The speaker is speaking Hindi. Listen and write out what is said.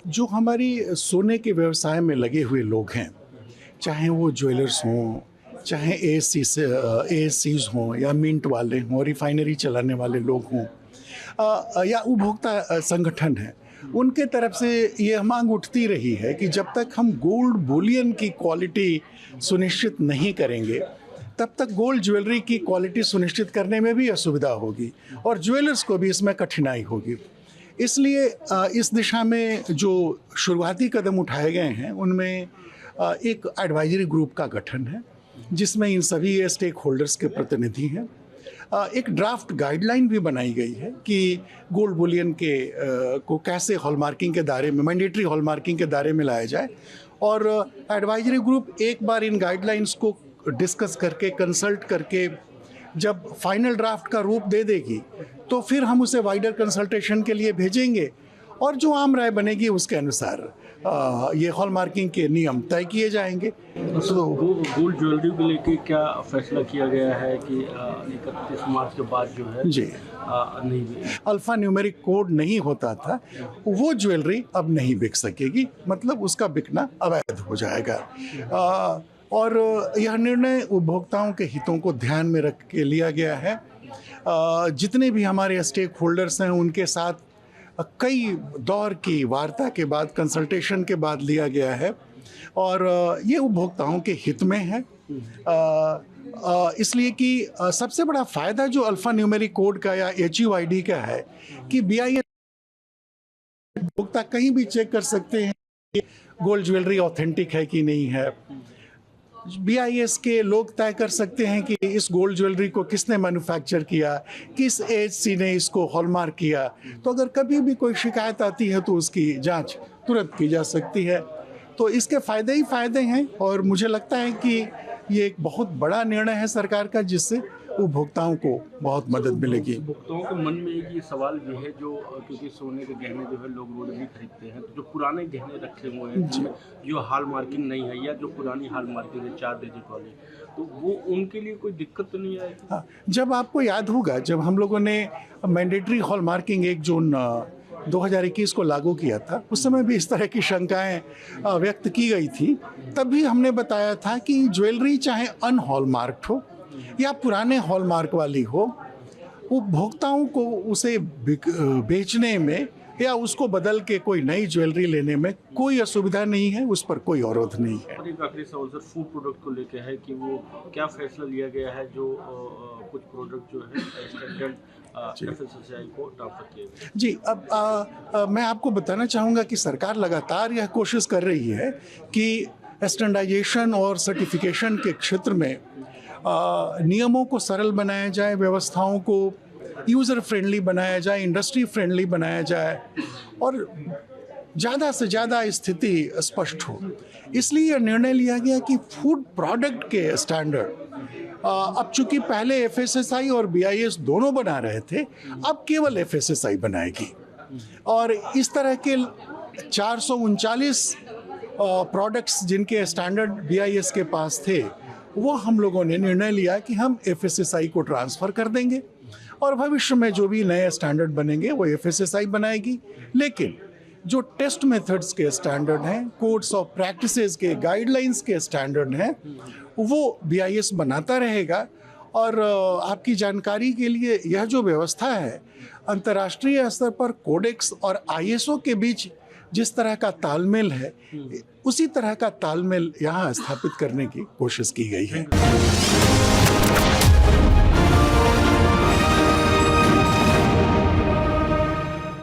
जो हमारी सोने के व्यवसाय में लगे हुए लोग हैं, चाहे वो ज्वेलर्स हों, चाहे एएससीज हों या मिंट वाले हों, रिफाइनरी चलाने वाले लोग हों, या उपभोक्ता संगठन हैं, उनके तरफ से ये मांग उठती रही है कि जब तक हम गोल्ड बुलियन की क्वालिटी सुनिश्चित नहीं करेंगे, तब तक गोल्ड ज्वेलरी की क्वालिटी सुनिश्चित करने में भी असुविधा होगी और ज्वेलर्स को भी इसमें कठिनाई होगी। इसलिए इस दिशा में जो शुरुआती कदम उठाए गए हैं, उनमें एक एडवाइजरी ग्रुप का गठन है, जिसमें इन सभी स्टेक होल्डर्स के प्रतिनिधि हैं। एक ड्राफ्ट गाइडलाइन भी बनाई गई है कि गोल्ड बुलियन के को कैसे हॉलमार्किंग के दायरे में, मैंडेटरी हॉलमार्किंग के दायरे में लाया जाए, और एडवाइजरी ग्रुप एक बार इन गाइडलाइंस को डिस्कस करके, कंसल्ट करके जब फाइनल ड्राफ्ट का रूप दे देगी, तो फिर हम उसे वाइडर कंसल्टेशन के लिए भेजेंगे और जो आम राय बनेगी उसके अनुसार ये हॉलमार्किंग के नियम तय किए जाएंगे। तो गोल्ड ज्वेलरी को लेके क्या फैसला किया गया है कि 31 मार्च के बाद जो है जी नहीं, अल्फा न्यूमेरिक कोड नहीं होता था, वो ज्वेलरी अब नहीं बिक सकेगी, मतलब उसका बिकना अवैध हो जाएगा। और यह निर्णय उपभोक्ताओं के हितों को ध्यान में रख के लिया गया है। जितने भी हमारे स्टेक होल्डर्स हैं, उनके साथ कई दौर की वार्ता के बाद, कंसल्टेशन के बाद लिया गया है, और ये उपभोक्ताओं के हित में है। इसलिए कि सबसे बड़ा फ़ायदा जो अल्फ़ा न्यूमेरिक कोड का या HUID का है कि BIS उपभोक्ता कहीं भी चेक कर सकते हैं कि गोल्ड ज्वेलरी ऑथेंटिक है कि नहीं है। BIS के लोग तय कर सकते हैं कि इस गोल्ड ज्वेलरी को किसने मैन्युफैक्चर किया, किस AHC ने इसको हॉलमार्क किया। तो अगर कभी भी कोई शिकायत आती है तो उसकी जांच तुरंत की जा सकती है। तो इसके फ़ायदे ही फ़ायदे हैं, और मुझे लगता है कि ये एक बहुत बड़ा निर्णय है सरकार का, जिससे उपभोक्ताओं को बहुत मदद मिलेगी। उपभोक्ताओं के मन में एक ये सवाल भी है, जो क्योंकि सोने के गहने जो है लोग रोज भी खरीदते हैं, तो जो पुराने गहने रखे हुए हैं जिसमें जो हॉल मार्किंग नहीं है या जो पुरानी हॉल मार्किंग है 4 डिजिट वाली, तो वो उनके लिए कोई दिक्कत तो नहीं आएगी? हाँ, जब आपको याद होगा, जब हम लोगों ने मैंडेटरी हॉल मार्किंग 1 जून 2021 को लागू किया था, उस समय भी इस तरह की शंकाएं व्यक्त की गई थी। तभी हमने बताया था कि ज्वेलरी चाहे अनहॉलमार्क्ड हो या पुराने हॉलमार्क वाली हो, उपभोक्ताओं को उसे बेचने में या उसको बदल के कोई नई ज्वेलरी लेने में कोई असुविधा नहीं है, उस पर कोई अवरोध नहीं है। और एक आखिरी सवाल सर, फूड प्रोडक्ट को लेके है कि वो क्या फैसला लिया गया है, जो कुछ प्रोडक्ट जो है स्टैंडर्ड FSSAI को ट्रांसफर किए गए? जी, अब मैं आपको बताना चाहूँगा कि सरकार लगातार यह कोशिश कर रही है कि स्टैंडर्डाइजेशन और सर्टिफिकेशन के क्षेत्र में नियमों को सरल बनाया जाए, व्यवस्थाओं को यूज़र फ्रेंडली बनाया जाए, इंडस्ट्री फ्रेंडली बनाया जाए, और ज़्यादा से ज़्यादा स्थिति स्पष्ट हो। इसलिए यह निर्णय लिया गया कि फूड प्रोडक्ट के स्टैंडर्ड अब चूंकि पहले FSSAI और BIS दोनों बना रहे थे, अब केवल FSSAI बनाएगी, और इस तरह के 439 प्रोडक्ट्स जिनके स्टैंडर्ड BIS के पास थे, वो हम लोगों ने निर्णय लिया कि हम FSSAI को ट्रांसफ़र कर देंगे, और भविष्य में जो भी नए स्टैंडर्ड बनेंगे वो FSSAI बनाएगी। लेकिन जो टेस्ट मेथड्स के स्टैंडर्ड हैं, कोड्स ऑफ प्रैक्टिसेस के, गाइडलाइंस के स्टैंडर्ड हैं, वो BIS बनाता रहेगा। और आपकी जानकारी के लिए, यह जो व्यवस्था है, अंतर्राष्ट्रीय स्तर पर कोडेक्स और ISO के बीच जिस तरह का तालमेल है, उसी तरह का तालमेल यहाँ स्थापित करने की कोशिश की गई है।